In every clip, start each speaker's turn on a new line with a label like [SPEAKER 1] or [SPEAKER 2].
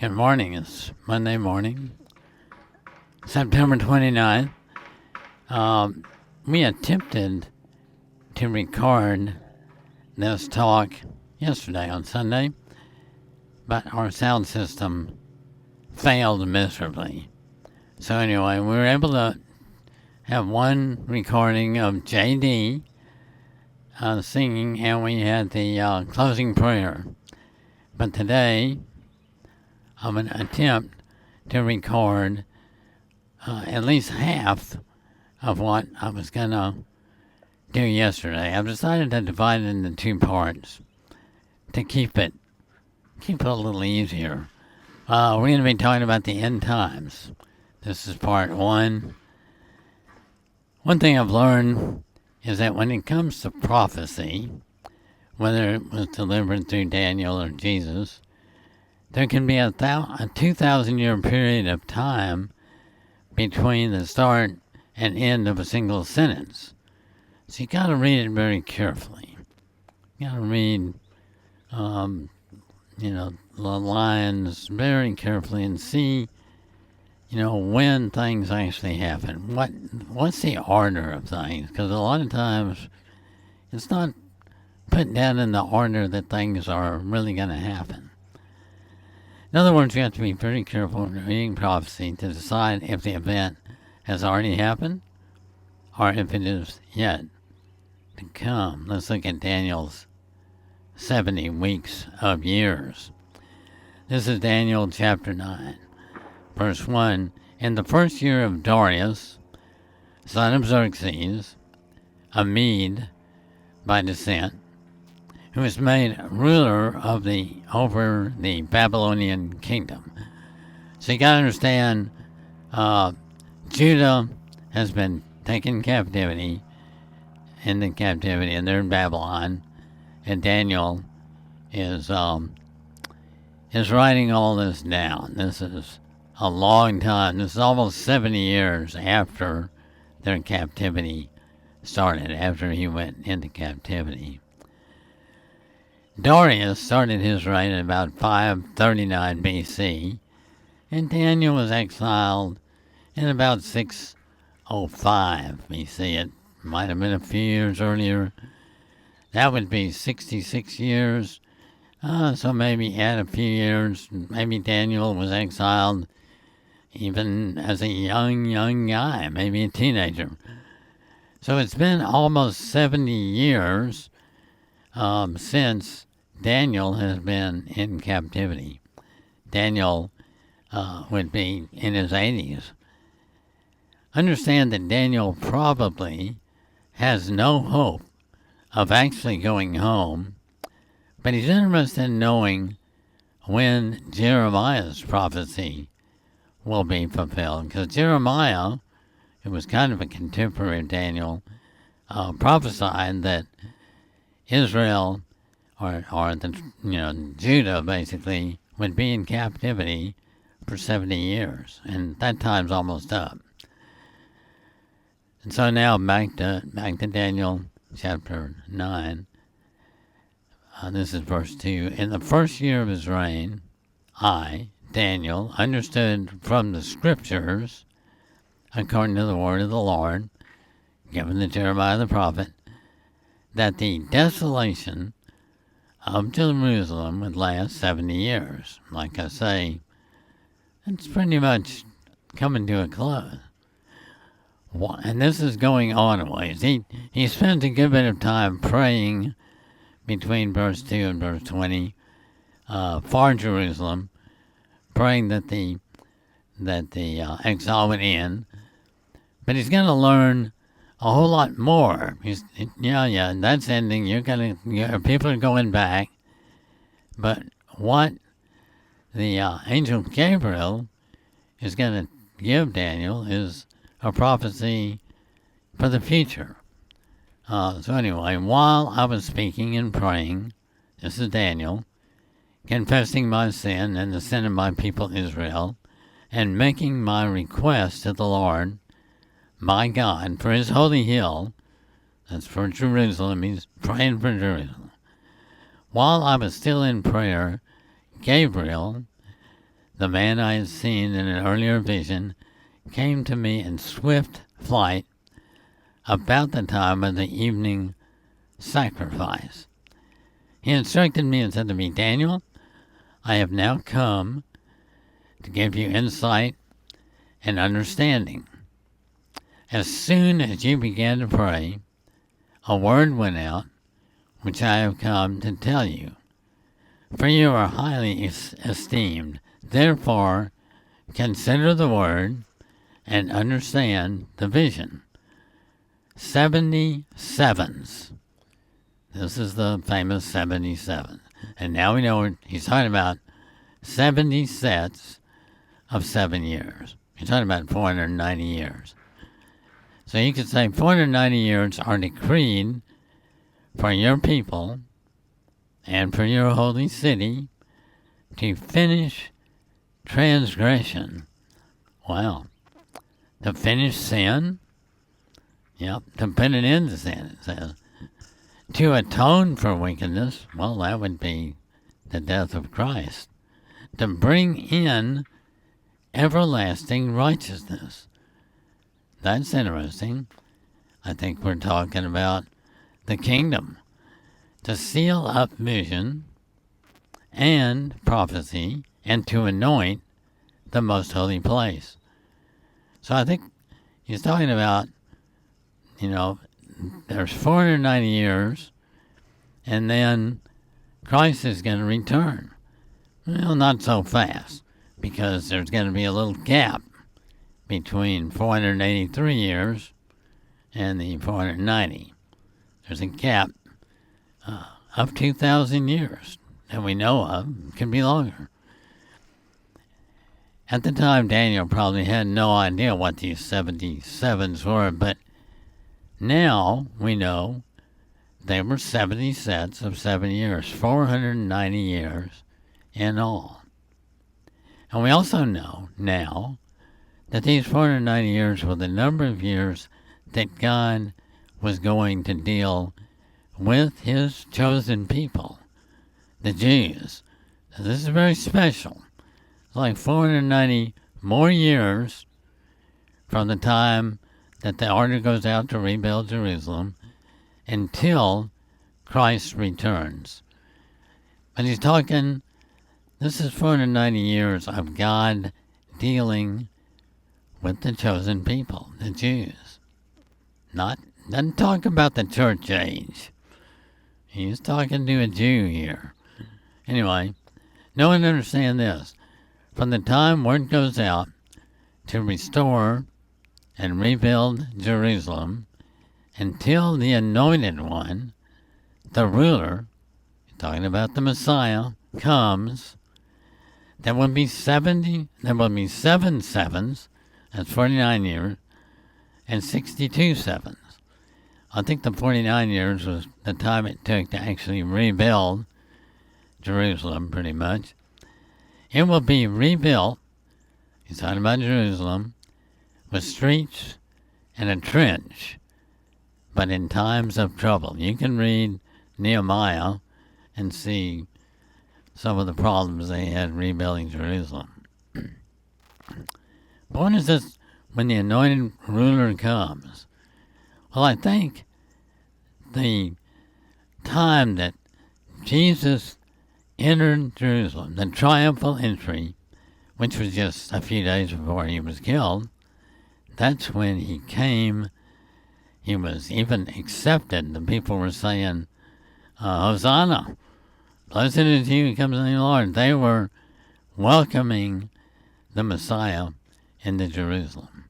[SPEAKER 1] Good morning. It's Monday morning, September 29th. We attempted to record this talk yesterday on Sunday, but our sound system failed miserably. So anyway, we were able to have one recording of JD singing, and we had the closing prayer. But today, I'm going to attempt to record at least half of what I was going to do yesterday. I've decided to divide it into two parts to keep it a little easier. We're going to be talking about the end times. This is part one. One thing I've learned is that when it comes to prophecy, whether it was delivered through Daniel or Jesus, there can be a 2,000-year period of time between the start and end of a single sentence. So you got to read it very carefully. You got to read, the lines very carefully and see, when things actually happen. What's the order of things? Because a lot of times it's not put down in the order that things are really going to happen. In other words, you have to be very careful when reading prophecy to decide if the event has already happened or if it is yet to come. Let's look at Daniel's 70 weeks of years. This is Daniel chapter 9, verse 1. In the first year of Darius, son of Xerxes, a Mede by descent, who was made ruler over the Babylonian kingdom. So you got to understand, Judah has been taken captivity, and they're in Babylon, and Daniel is writing all this down. This is a long time. This is almost 70 years after their captivity started, after he went into captivity. Darius started his reign in about 539 BC, and Daniel was exiled in about 605 BC. It might have been a few years earlier. That would be 66 years. So maybe add a few years. Maybe Daniel was exiled even as a young guy, maybe a teenager. So it's been almost 70 years since Daniel has been in captivity. Daniel would be in his 80s. Understand that Daniel probably has no hope of actually going home, but he's interested in knowing when Jeremiah's prophecy will be fulfilled. Because Jeremiah, who was kind of a contemporary of Daniel, prophesied that Israel Judah basically would be in captivity for 70 years, and that time's almost up. And so now back to Daniel chapter 9. This is verse 2. In the first year of his reign, I, Daniel, understood from the scriptures, according to the word of the Lord, given to Jeremiah the prophet, that the desolation of Jerusalem would last 70 years. Like I say, it's pretty much coming to a close. And this is going on a ways. He spends a good bit of time praying between verse 2 and verse 20 for Jerusalem, praying that the exile would end. But he's going to learn a whole lot more. That's ending. People are going back. But what the angel Gabriel is going to give Daniel is a prophecy for the future. So anyway, while I was speaking and praying, this is Daniel, confessing my sin and the sin of my people Israel, and making my request to the Lord, my God, for his holy hill, that's for Jerusalem, he's praying for Jerusalem. While I was still in prayer, Gabriel, the man I had seen in an earlier vision, came to me in swift flight about the time of the evening sacrifice. He instructed me and said to me, Daniel, I have now come to give you insight and understanding. As soon as you began to pray, a word went out, which I have come to tell you. For you are highly esteemed. Therefore, consider the word and understand the vision. 77s. This is the famous 77. And now we know he's talking about 70 sets of 7 years. He's talking about 490 years. So you could say 490 years are decreed for your people and for your holy city to finish transgression. Wow. To finish sin? Yep. To put an end to sin, it says. To atone for wickedness, well, that would be the death of Christ. To bring in everlasting righteousness. That's interesting. I think we're talking about the kingdom. To seal up vision and prophecy and to anoint the most holy place. So I think he's talking about, there's 490 years, and then Christ is going to return. Well, not so fast, because there's going to be a little gap between 483 years and the 490. There's a gap of 2,000 years that we know of. It could be longer. At the time, Daniel probably had no idea what these 77s were, but now we know they were 70 sets of 7 years, 490 years in all. And we also know now that these 490 years were the number of years that God was going to deal with his chosen people, the Jews. So this is very special. It's like 490 more years from the time that the order goes out to rebuild Jerusalem until Christ returns. But he's talking, this is 490 years of God dealing with the chosen people, the Jews. Doesn't talk about the church age. He's talking to a Jew here. Anyway, no one understand this. From the time word goes out to restore and rebuild Jerusalem until the anointed one, the ruler, talking about the Messiah, comes, there will be 7 sevens, that's 49 years, and 62 sevens. I think the 49 years was the time it took to actually rebuild Jerusalem, pretty much. It will be rebuilt, he's talking about Jerusalem, with streets and a trench, but in times of trouble. You can read Nehemiah and see some of the problems they had rebuilding Jerusalem. But when is this, when the anointed ruler comes? Well, I think the time that Jesus entered Jerusalem, the triumphal entry, which was just a few days before he was killed, that's when he came. He was even accepted. The people were saying, Hosanna, blessed is he who comes in the name of the Lord. They were welcoming the Messiah into Jerusalem.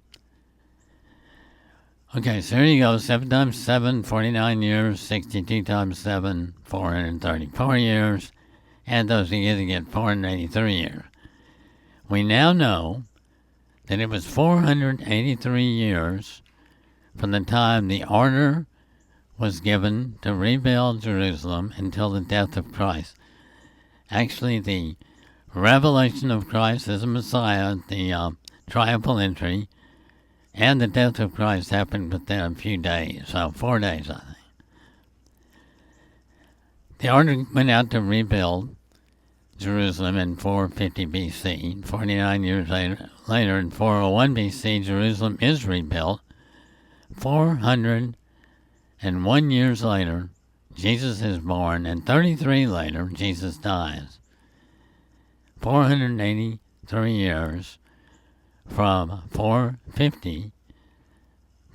[SPEAKER 1] Okay, so here you go. 7 times 7, 49 years. 62 times 7, 434 years. Add those together to get 483 years. We now know that it was 483 years from the time the order was given to rebuild Jerusalem until the death of Christ. Actually, the revelation of Christ as a Messiah, the triumphal entry, and the death of Christ happened within a few days, so 4 days, I think. The order went out to rebuild Jerusalem in 450 BC. 49 years later, in 401 BC, Jerusalem is rebuilt. 401 years later, Jesus is born, and 33 later, Jesus dies. 483 years from 450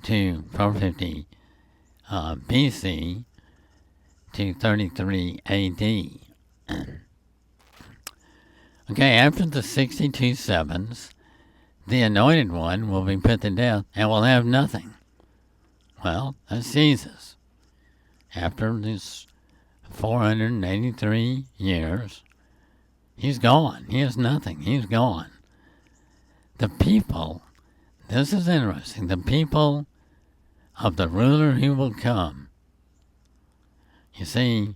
[SPEAKER 1] BC to 33 AD. Okay, after the 62 sevens, the Anointed One will be put to death and will have nothing. Well, that's Jesus. After this 483 years, he's gone. He has nothing. He's gone. The people, this is interesting, the people of the ruler who will come. You see,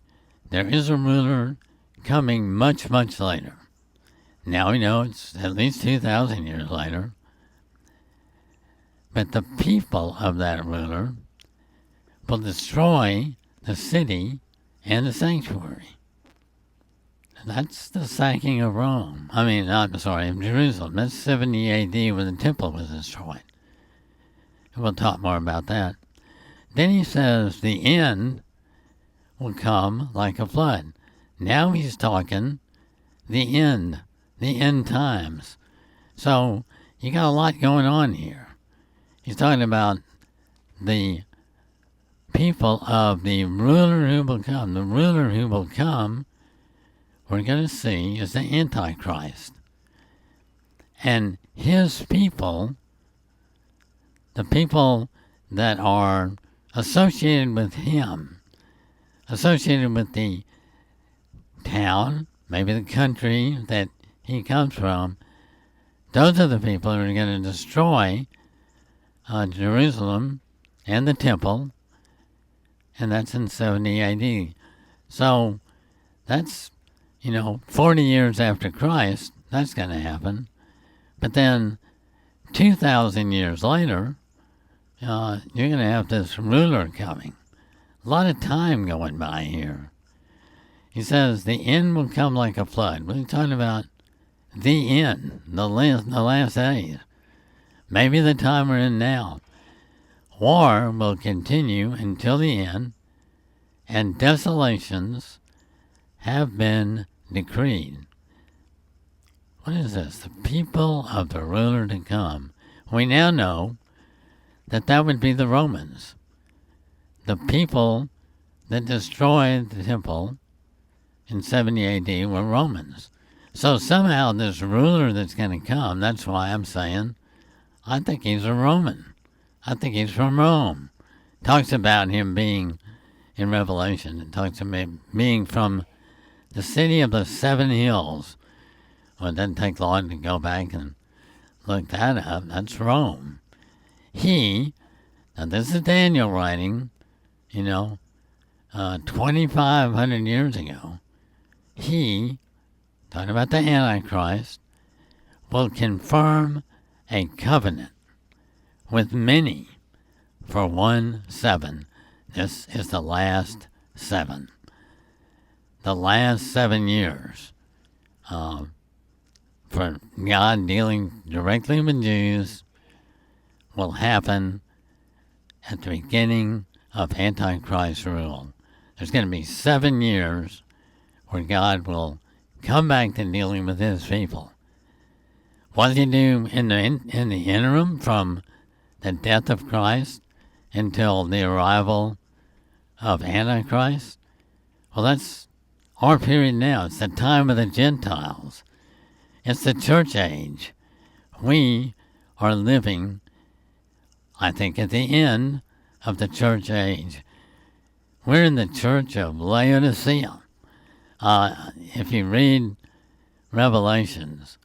[SPEAKER 1] there is a ruler coming much, much later. Now we know it's at least 2,000 years later. But the people of that ruler will destroy the city and the sanctuary. That's the sacking of Rome. of Jerusalem. That's 70 AD when the temple was destroyed. We'll talk more about that. Then he says the end will come like a flood. Now he's talking the end times. So you got a lot going on here. He's talking about the people of the ruler who will come. The ruler who will come, we're going to see, is the Antichrist. And his people, the people that are associated with him, associated with the town, maybe the country that he comes from, those are the people who are going to destroy Jerusalem and the temple, and that's in 70 AD. So that's, 40 years after Christ, that's going to happen. But then 2,000 years later, you're going to have this ruler coming. A lot of time going by here. He says the end will come like a flood. What are you talking about? The end, the last days. Maybe the time we're in now. War will continue until the end, and desolations have been decreed. What is this? The people of the ruler to come. We now know that would be the Romans. The people that destroyed the temple in 70 AD were Romans. So somehow this ruler that's going to come, that's why I'm saying, I think he's a Roman. I think he's from Rome. Talks about him being, in Revelation, it talks about him being from the city of the seven hills. Well, it doesn't take long to go back and look that up. That's Rome. Now this is Daniel writing, 2,500 years ago. He, talking about the Antichrist, will confirm a covenant with many for 1 7. This is the last 7. The last 7 years for God dealing directly with Jews will happen at the beginning of Antichrist rule. There's going to be 7 years where God will come back to dealing with his people. What does he do in the interim from the death of Christ until the arrival of Antichrist? Well, that's our period now. It's the time of the Gentiles. It's the church age. We are living, I think, at the end of the church age. We're in the church of Laodicea. If you read Revelations,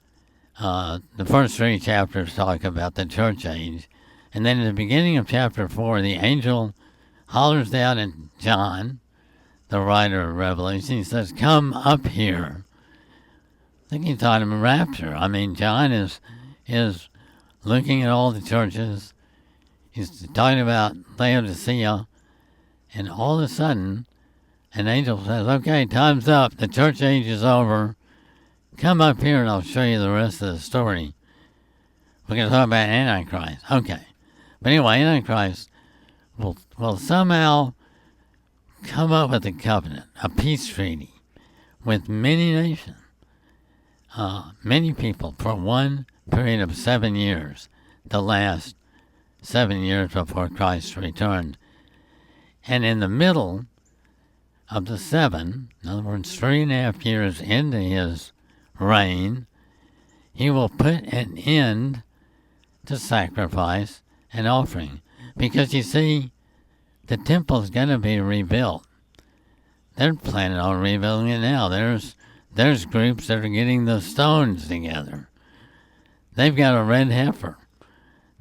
[SPEAKER 1] the first 3 chapters talk about the church age. And then in the beginning of chapter 4, the angel hollers down at John, the writer of Revelation. He says, "Come up here." I think he's talking about rapture. John is looking at all the churches. He's talking about Laodicea. And all of a sudden, an angel says, "Okay, time's up. The church age is over. come up here and I'll show you the rest of the story. We're going to talk about Antichrist. Okay. But anyway, Antichrist will somehow come up with a covenant, a peace treaty with many nations, many people for one period of 7 years, the last 7 years before Christ returned. And in the middle of the 7, in other words, 3.5 years into his reign, he will put an end to sacrifice and offering. Because you see, the temple's going to be rebuilt. They're planning on rebuilding it now. There's groups that are getting the stones together. They've got a red heifer.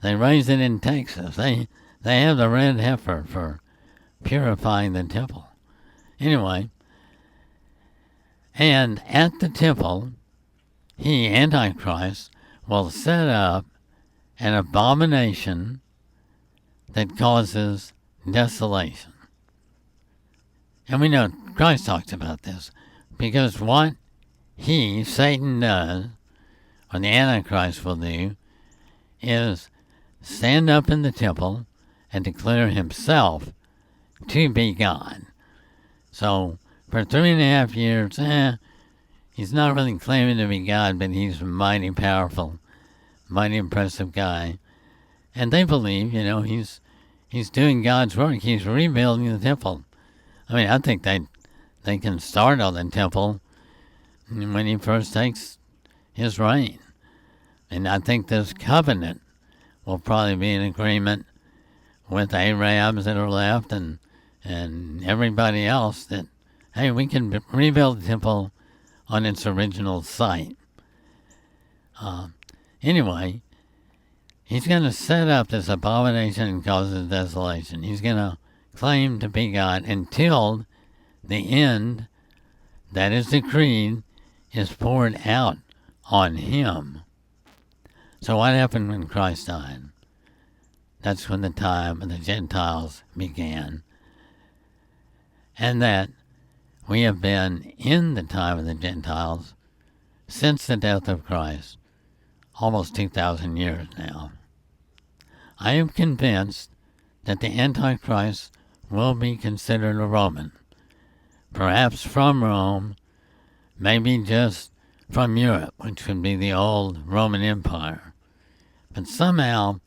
[SPEAKER 1] They raise it in Texas. They have the red heifer for purifying the temple. Anyway, and at the temple, he, Antichrist, will set up an abomination that causes desolation. And we know Christ talks about this because what he, Satan, does, or the Antichrist will do, is stand up in the temple and declare himself to be God. So for 3.5 years, he's not really claiming to be God, but he's a mighty powerful, mighty impressive guy. And they believe, he's doing God's work. He's rebuilding the temple. I mean, I think they can start on the temple when he first takes his reign. And I think this covenant will probably be in agreement with Arabs that are left and everybody else that, hey, we can rebuild the temple on its original site. Anyway, he's going to set up this abomination and causes desolation. He's going to claim to be God until the end that is decreed is poured out on him. So what happened when Christ died? That's when the time of the Gentiles began. And that we have been in the time of the Gentiles since the death of Christ, almost 2,000 years now. I am convinced that the Antichrist will be considered a Roman, perhaps from Rome, maybe just from Europe, which would be the old Roman Empire, but somehow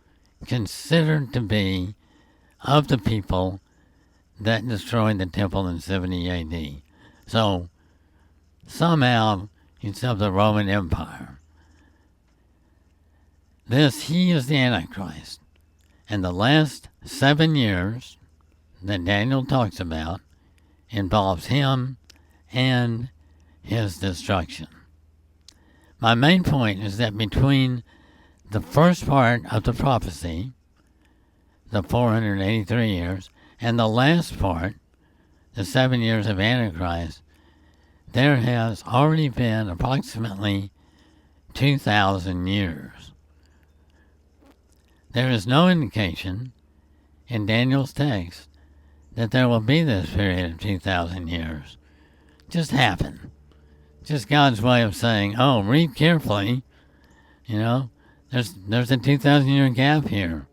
[SPEAKER 1] considered to be of the people that destroyed the temple in 70 AD. So somehow he's of the Roman Empire. He is the Antichrist. And the last 7 years that Daniel talks about involves him and his destruction. My main point is that between the first part of the prophecy, the 483 years, and the last part, the 7 years of Antichrist, there has already been approximately 2,000 years. There is no indication in Daniel's text that there will be this period of 2,000 years. Just happen. Just God's way of saying, oh, read carefully. There's a 2,000 year gap here.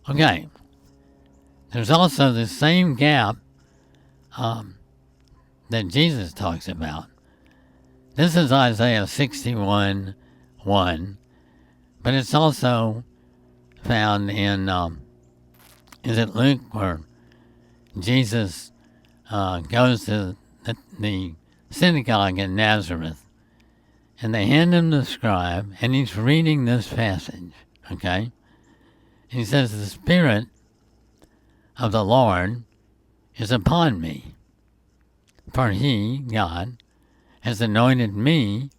[SPEAKER 1] Okay. There's also the same gap that Jesus talks about. This is Isaiah 61:1, but it's also found in, is it Luke, where Jesus goes to the synagogue in Nazareth, and they hand him the scribe, and he's reading this passage, okay? He says, the Spirit of the Lord is upon me, for he, God, has anointed me,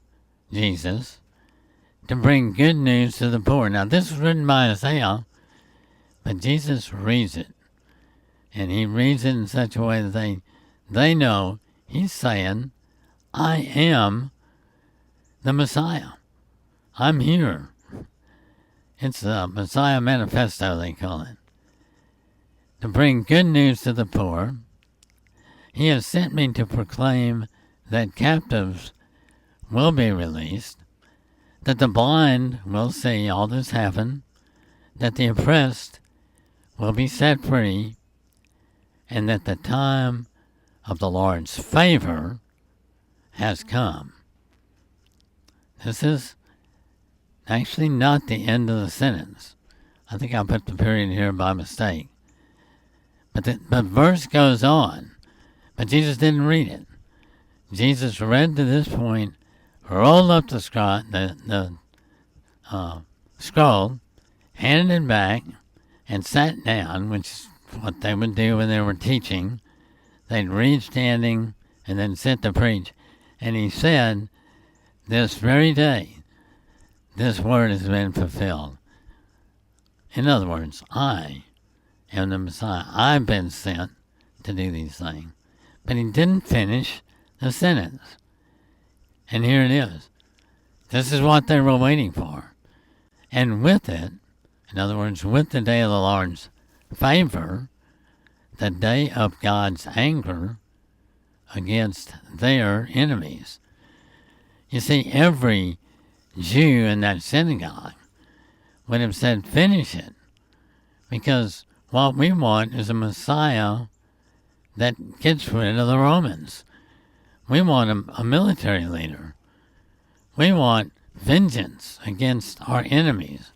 [SPEAKER 1] Jesus, to bring good news to the poor. Now, this was written by Isaiah, but Jesus reads it. And he reads it in such a way that they know he's saying, I am the Messiah. I'm here. It's the Messiah Manifesto, they call it. To bring good news to the poor. He has sent me to proclaim that captives will be released, that the blind will see all this happen, that the oppressed will be set free, and that the time of the Lord's favor has come. This is actually not the end of the sentence. I think I put the period here by mistake. But the verse goes on, but Jesus didn't read it. Jesus read to this point, rolled up the scroll, handed it back, and sat down, which is what they would do when they were teaching. They'd read standing and then sit to preach. And he said, this very day, this word has been fulfilled. In other words, I am the Messiah. I've been sent to do these things. But he didn't finish the sentence. And here it is. This is what they were waiting for. And with it, in other words, with the day of the Lord's favor, the day of God's anger against their enemies. You see, every Jew in that synagogue would have said, finish it. Because what we want is a Messiah that gets rid of the Romans. We want a military leader. We want vengeance against our enemies,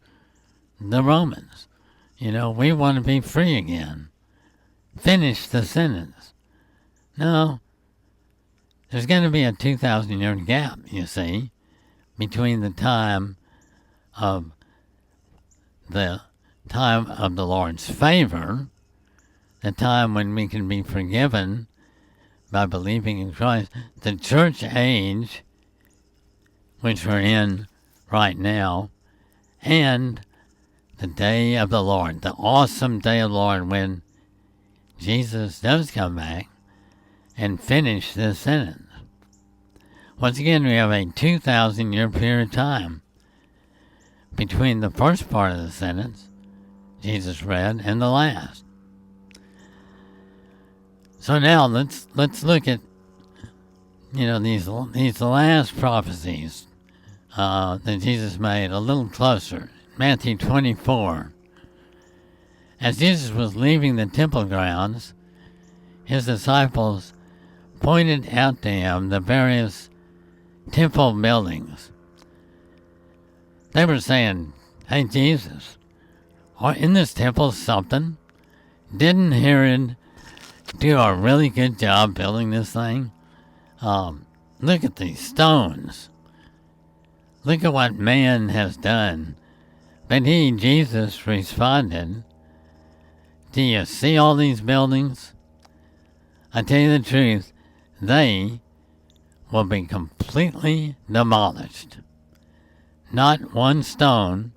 [SPEAKER 1] the Romans. We want to be free again. Finish the sentence. No, there's going to be a 2,000-year gap, you see, between the time of the Lord's favor, the time when we can be forgiven by believing in Christ, the church age, which we're in right now, and the day of the Lord, the awesome day of the Lord when Jesus does come back and finish this sentence. Once again, we have a 2,000-year period of time between the first part of the sentence Jesus read and the last. So now let's look at these last prophecies that Jesus made a little closer. Matthew 24. As Jesus was leaving the temple grounds, his disciples pointed out to him the various temple buildings. They were saying, "Hey Jesus, in this temple something? Didn't Herod do a really good job building this thing? Look at these stones. Look at what man has done." But he, Jesus, responded, "Do you see all these buildings? I tell you the truth, they will be completely demolished. Not one stone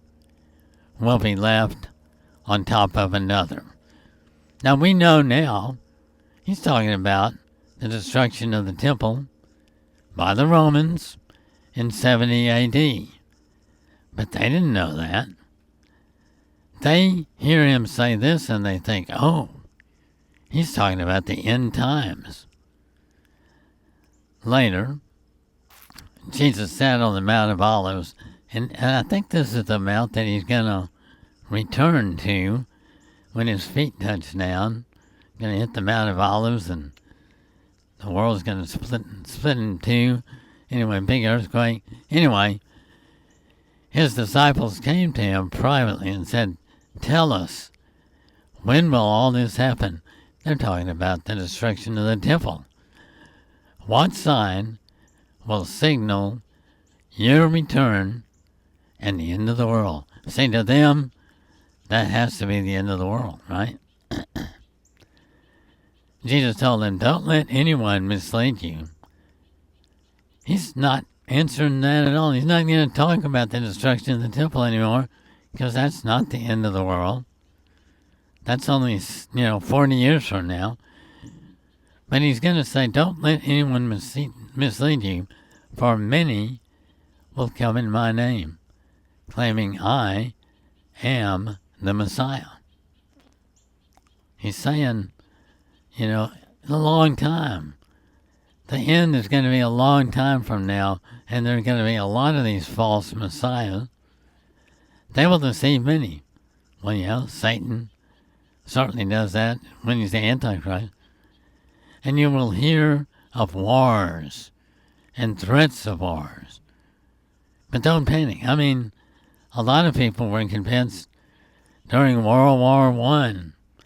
[SPEAKER 1] will be left on top of another." Now we know now, he's talking about the destruction of the temple by the Romans in 70 AD. But they didn't know that. They hear him say this and they think, oh, he's talking about the end times. Later, Jesus sat on the Mount of Olives, and I think this is the mount that he's going to return to when his feet touch down. Going to hit the Mount of Olives, and the world's going to split in two. Anyway, big earthquake. Anyway, his disciples came to him privately and said, "Tell us, when will all this happen?" They're talking about the destruction of the temple. "What sign will signal your return and the end of the world?" Say to them, that has to be the end of the world, right? Jesus told them, don't let anyone mislead you. He's not answering that at all. He's not going to talk about the destruction of the temple anymore, because that's not the end of the world. That's only, 40 years from now. But he's going to say, don't let anyone mislead you, for many will come in my name, claiming I am the Messiah. He's saying, in a long time, the end is going to be a long time from now, and there are going to be a lot of these false messiahs. They will deceive many. Well, yeah, Satan certainly does that when he's the Antichrist. And you will hear of wars and threats of wars. But don't panic. I mean, a lot of people were convinced during World War I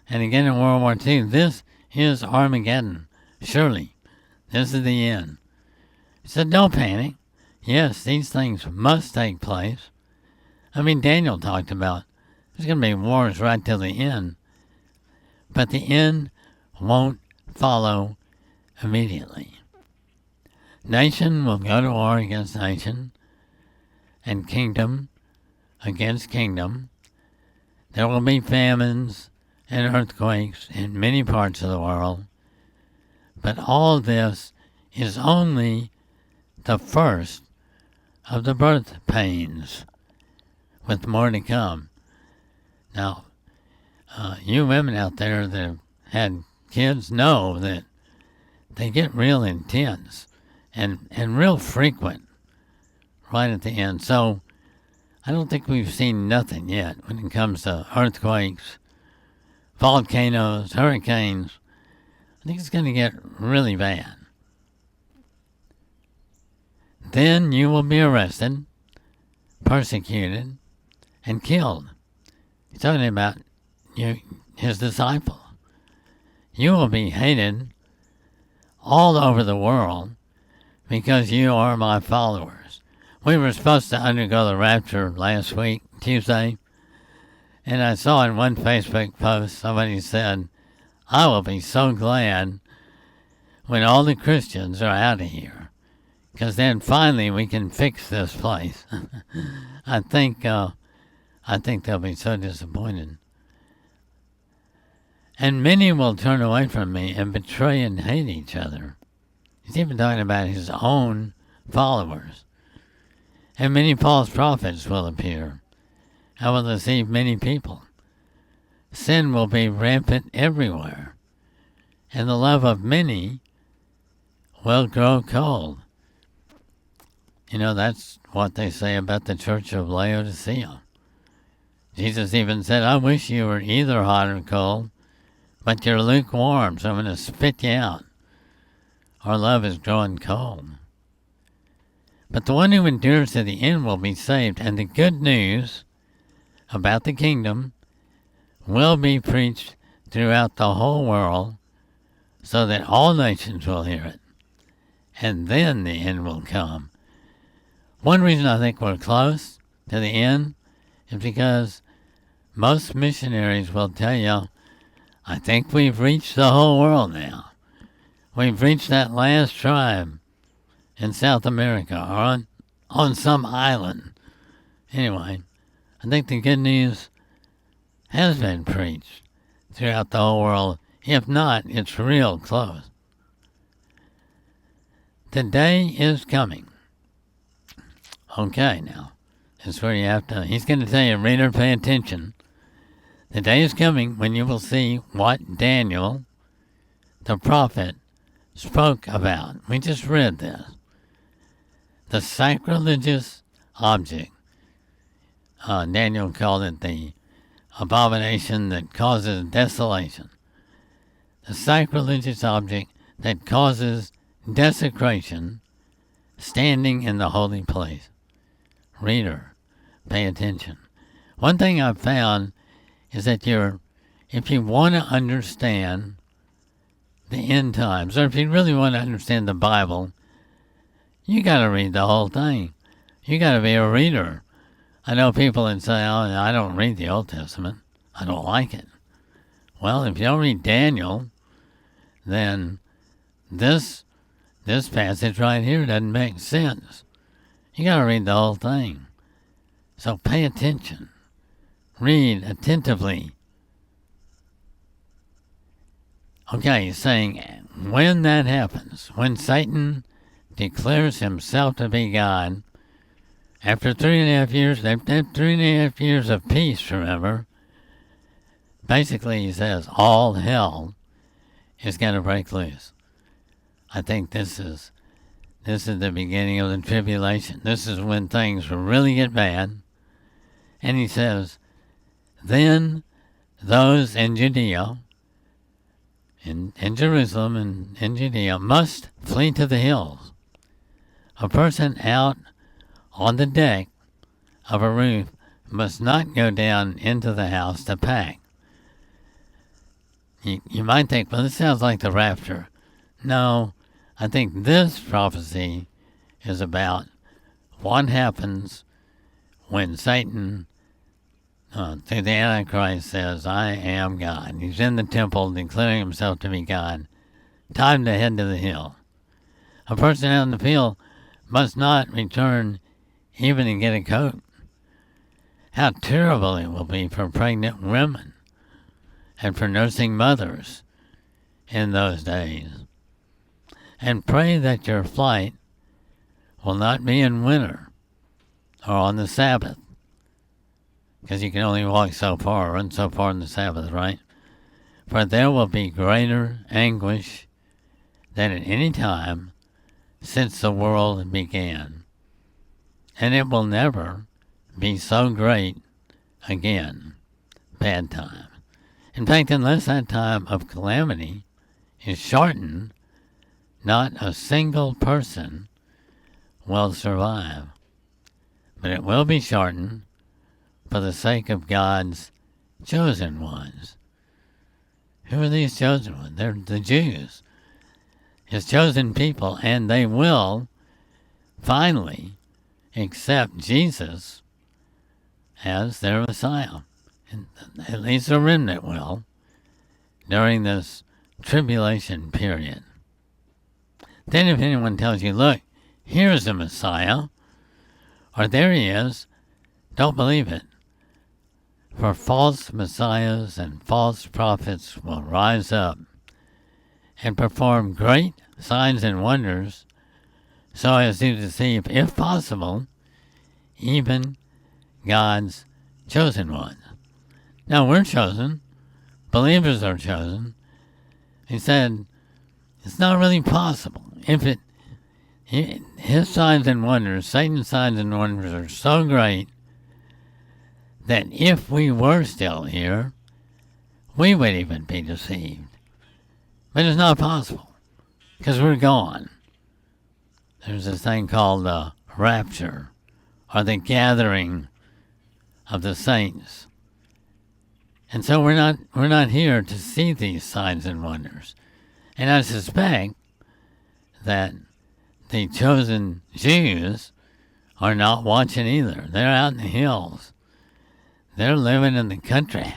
[SPEAKER 1] and again in World War II, this is Armageddon. Surely, this is the end. He said, don't panic. Yes, these things must take place. I mean, Daniel talked about there's going to be wars right till the end. But the end won't follow immediately. Nation will go to war against nation, and kingdom against kingdom. There will be famines and earthquakes in many parts of the world. But all this is only the first of the birth pains, with more to come. Now, you women out there that have had kids know that they get real intense and real frequent right at the end. So I don't think we've seen nothing yet when it comes to earthquakes, volcanoes, hurricanes. I think it's going to get really bad. Then you will be arrested, persecuted, and killed. He's talking about you, his disciple. You will be hated all over the world because you are my followers. We were supposed to undergo the rapture last week, Tuesday, and I saw in one Facebook post somebody said, I will be so glad when all the Christians are out of here, because then finally we can fix this place. I think they'll be so disappointed. And many will turn away from me and betray and hate each other. He's even talking about his own followers. And many false prophets will appear and will deceive many people. Sin will be rampant everywhere, and the love of many will grow cold. You know, that's what they say about the church of Laodicea. Jesus even said, I wish you were either hot or cold, but you're lukewarm, so I'm going to spit you out. Our love is growing cold. But the one who endures to the end will be saved, and the good news about the kingdom will be preached throughout the whole world so that all nations will hear it. And then the end will come. One reason I think we're close to the end is because most missionaries will tell you, I think we've reached the whole world now. We've reached that last tribe in South America or on some island. Anyway, I think the good news has been preached throughout the whole world. If not, it's real close. The day is coming. Okay, now, that's where you have to, he's going to tell you, reader, pay attention. The day is coming when you will see what Daniel, the prophet, spoke about. We just read this. The sacrilegious object. Daniel called it the abomination that causes desolation. The sacrilegious object that causes desecration standing in the holy place. Reader, pay attention. One thing I've found is that if you want to understand the end times, or if you really want to understand the Bible, you got to read the whole thing. You got to be a reader. I know people that say, oh, I don't read the Old Testament. I don't like it. Well, if you don't read Daniel, then this passage right here doesn't make sense. You got to read the whole thing. So pay attention. Read attentively. Okay, he's saying, when that happens, when Satan declares himself to be God, after 3.5 years, they've had 3.5 years of peace, remember? Basically, he says, all hell is going to break loose. I think this is the beginning of the tribulation. This is when things really get bad. And he says, then those in Judea, in Jerusalem and in Judea, must flee to the hills. A person out on the deck of a roof must not go down into the house to pack. You might think, well, this sounds like the rapture. No, I think this prophecy is about what happens when Satan, through the Antichrist, says, I am God. He's in the temple declaring himself to be God. Time to head to the hill. A person out in the field must not return even to get a coat. How terrible it will be for pregnant women and for nursing mothers in those days. And pray that your flight will not be in winter or on the Sabbath, because you can only walk so far, run so far on the Sabbath, right? For there will be greater anguish than at any time since the world began, and it will never be so great again. Bad time. In fact, unless that time of calamity is shortened, not a single person will survive. But it will be shortened for the sake of God's chosen ones. Who are these chosen ones? They're the Jews, his chosen people, and they will finally accept Jesus as their Messiah. And at least a remnant will during this tribulation period. Then if anyone tells you, look, here's the Messiah, or there he is, don't believe it. For false messiahs and false prophets will rise up and perform great signs and wonders so as to deceive, if possible, even God's chosen ones. Now we're chosen. Believers are chosen. He said, it's not really possible. His signs and wonders, Satan's signs and wonders are so great that if we were still here, we would even be deceived. But it's not possible, because we're gone. There's this thing called the rapture, or the gathering of the saints. And so we're not here to see these signs and wonders. And I suspect that the chosen Jews are not watching either. They're out in the hills. They're living in the country.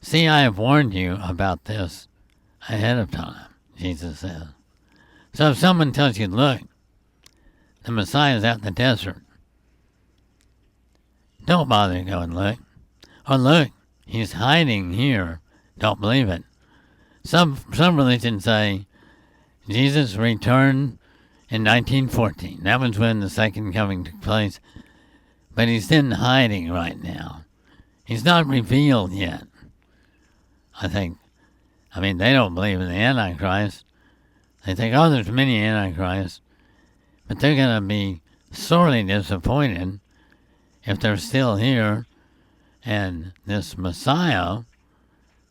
[SPEAKER 1] See, I have warned you about this ahead of time, Jesus says. So if someone tells you, look, the Messiah is out in the desert, don't bother to go and look. Or look, he's hiding here. Don't believe it. Some religions say Jesus returned in 1914. That was when the second coming took place. But he's in hiding right now. He's not revealed yet, I think. I mean, they don't believe in the Antichrist. They think, oh, there's many Antichrists. But they're going to be sorely disappointed if they're still here and this Messiah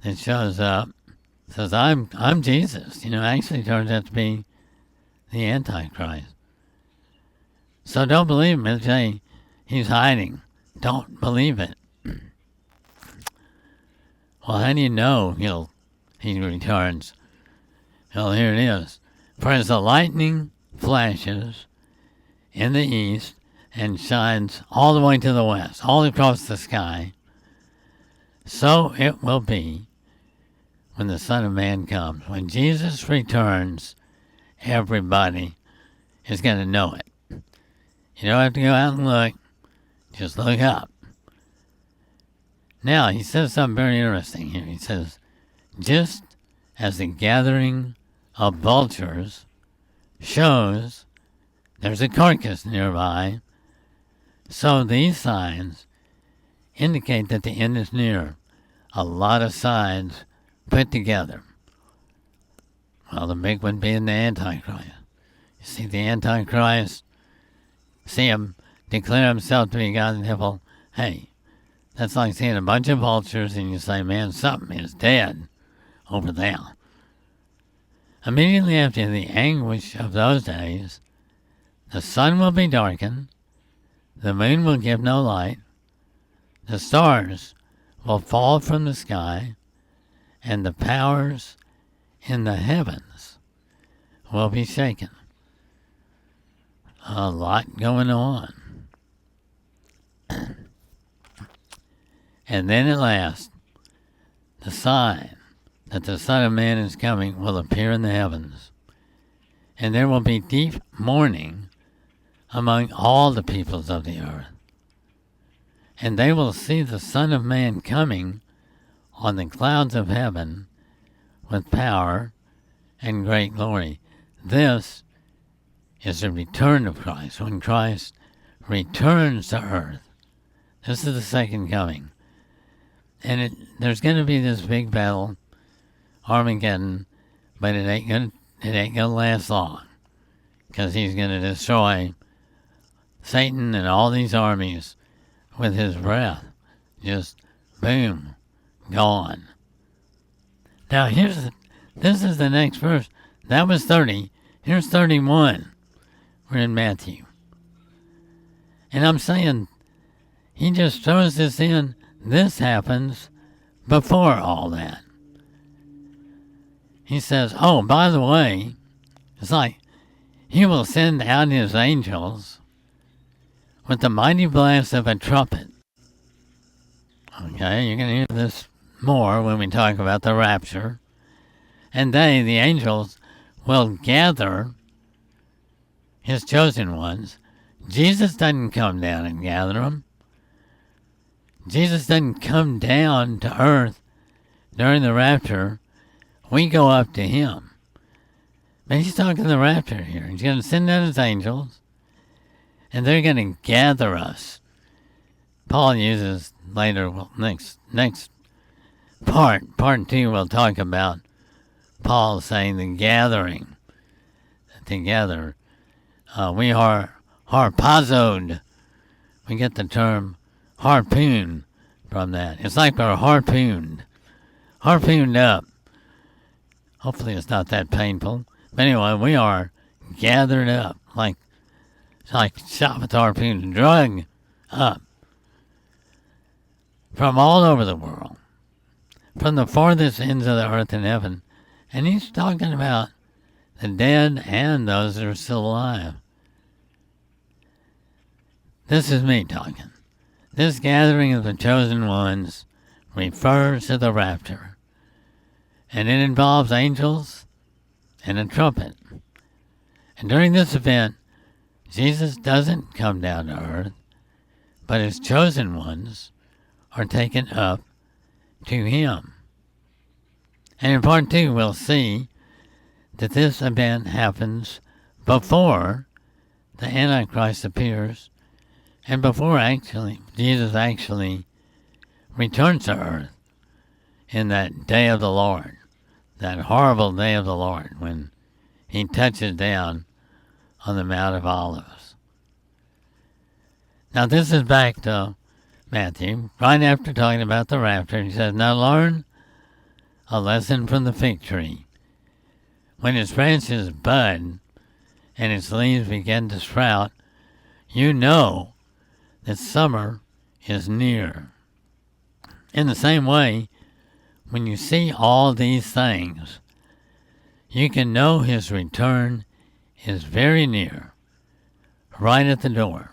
[SPEAKER 1] that shows up says, I'm Jesus. Actually turns out to be the Antichrist. So don't believe him and say he's hiding. Don't believe it. Well, how do you know he returns? Well, here it is. For as the lightning flashes in the east and shines all the way to the west, all across the sky, so it will be when the Son of Man comes. When Jesus returns, everybody is going to know it. You don't have to go out and look. Just look up. Now, he says something very interesting here. He says, just as the gathering of vultures shows there's a carcass nearby, so these signs indicate that the end is near. A lot of signs put together. Well, the big one being the Antichrist. You see the Antichrist, see him declare himself to be God in the temple. Hey, that's like seeing a bunch of vultures and you say, man, something is dead over there. Immediately after the anguish of those days, the sun will be darkened, the moon will give no light, the stars will fall from the sky, and the powers in the heavens will be shaken. A lot going on. And then at last, the sign that the Son of Man is coming will appear in the heavens, and there will be deep mourning among all the peoples of the earth. And they will see the Son of Man coming on the clouds of heaven with power and great glory. This is the return of Christ. When Christ returns to earth, this is the second coming. And there's going to be this big battle, Armageddon, but it ain't gonna last long, because he's going to destroy Satan and all these armies with his breath. Just boom, gone. Now this is the next verse. That was 30. Here's 31. We're in Matthew. And I'm saying, he just throws this in. This happens before all that. He says, oh, by the way, it's like he will send out his angels with the mighty blast of a trumpet. Okay, you're going to hear this more when we talk about the rapture. And they, the angels, will gather his chosen ones. Jesus doesn't come down and gather them. Jesus doesn't come down to earth during the rapture. We go up to him. But he's talking the rapture here. He's going to send out his angels, and they're going to gather us. Paul uses later, well, next part 2, we'll talk about Paul saying the gathering together. We are harpazoed. We get the term harpoon from that. It's like we're harpooned up. Hopefully it's not that painful. But anyway, we are gathered up, like shot with harpoons, drug up from all over the world, from the farthest ends of the earth and heaven. And he's talking about the dead and those that are still alive. This is me talking. This gathering of the chosen ones refers to the rapture, and it involves angels and a trumpet. And during this event, Jesus doesn't come down to earth, but his chosen ones are taken up to him. And in part 2, we'll see that this event happens before the Antichrist appears and before Jesus actually returns to earth in that day of the Lord, that horrible day of the Lord when he touches down on the Mount of Olives. Now this is back to Matthew, right after talking about the rapture. He says, now learn a lesson from the fig tree. When its branches bud and its leaves begin to sprout, you know that summer is near. In the same way, when you see all these things, you can know his return is very near, right at the door.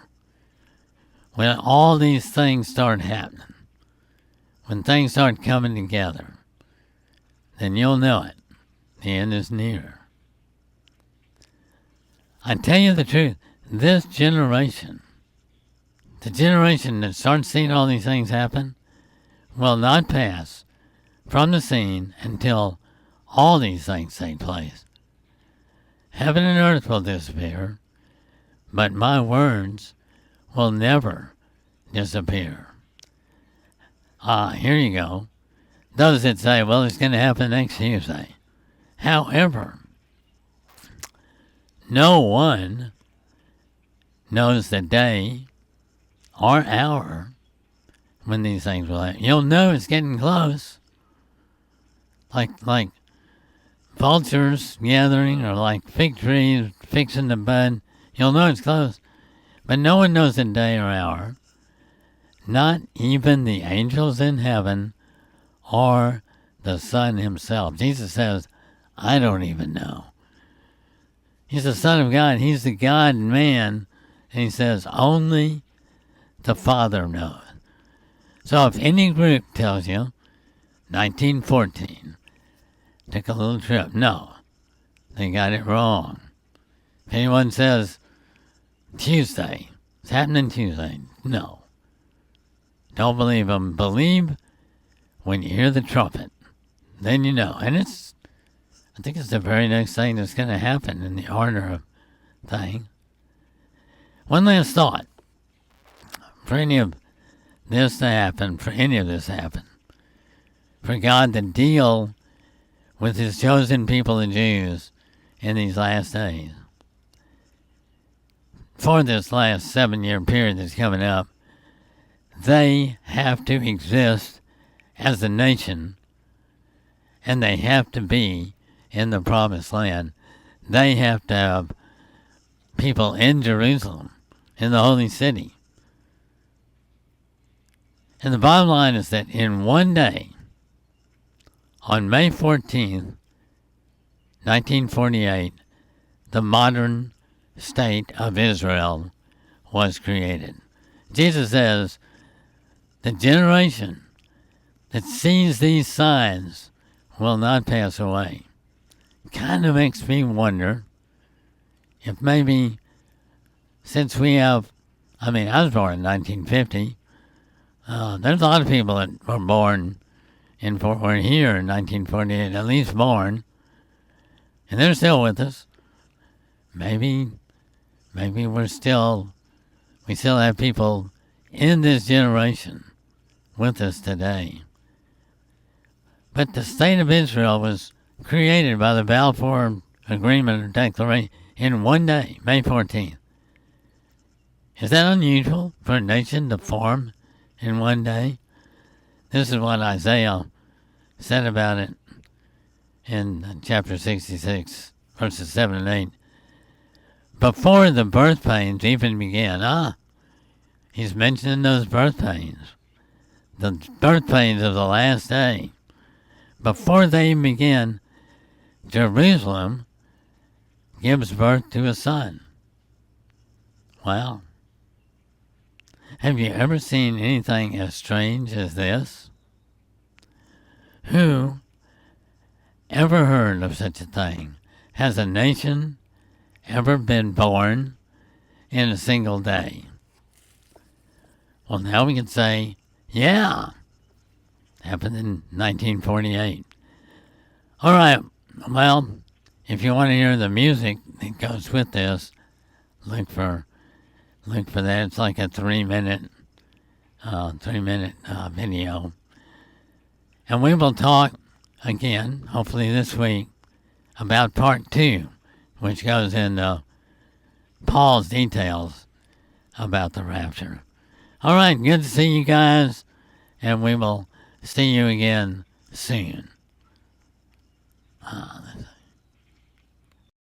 [SPEAKER 1] When all these things start happening, when things start coming together, then you'll know it. The end is near. I tell you the truth, this generation, the generation that starts seeing all these things happen, will not pass from the scene until all these things take place. Heaven and earth will disappear, but my words will never disappear. Here you go. Those that say, well, it's going to happen next Tuesday. However, No one knows the day or hour when these things will happen. You'll know it's getting close. Like vultures gathering, or like fig trees fixing to bud. You'll know it's close. But no one knows the day or hour. Not even the angels in heaven or the Son himself. Jesus says, I don't even know. He's the Son of God. He's the God man. And he says, only the Father knows. So if any group tells you 1914 took a little trip, no, they got it wrong. If anyone says Tuesday, it's happening Tuesday, no. Don't believe them. Believe when you hear the trumpet. Then you know. And I think it's the very next thing that's going to happen in the order of thing. One last thought. For any of this to happen, for God to deal with his chosen people, the Jews, in these last days. For this last 7-year period that's coming up, they have to exist as a nation, and they have to be in the promised land. They have to have people in Jerusalem, in the holy city. And the bottom line is that in one day, on May 14th, 1948, the modern state of Israel was created. Jesus says, the generation that sees these signs will not pass away. Kind of makes me wonder if maybe since we have, I was born in 1950. There's a lot of people that were born were here in 1948, at least born, and they're still with us. Maybe we still have people in this generation with us today. But the state of Israel was created by the Balfour Agreement or Declaration in one day, May 14th. Is that unusual for a nation to form in one day? This is what Isaiah said about it in chapter 66, verses 7 and 8. Before the birth pains even began, he's mentioning those birth pains. The birth pains of the last day. Before they begin, Jerusalem gives birth to a son. Wow. Have you ever seen anything as strange as this? Who ever heard of such a thing? Has a nation ever been born in a single day? Well, now we can say, yeah, happened in 1948. All right, well, if you want to hear the music that goes with this, look for that. It's like a 3-minute video. And we will talk again, hopefully this week, about part 2, which goes into Paul's details about the rapture. All right, good to see you guys, and we will see you again soon.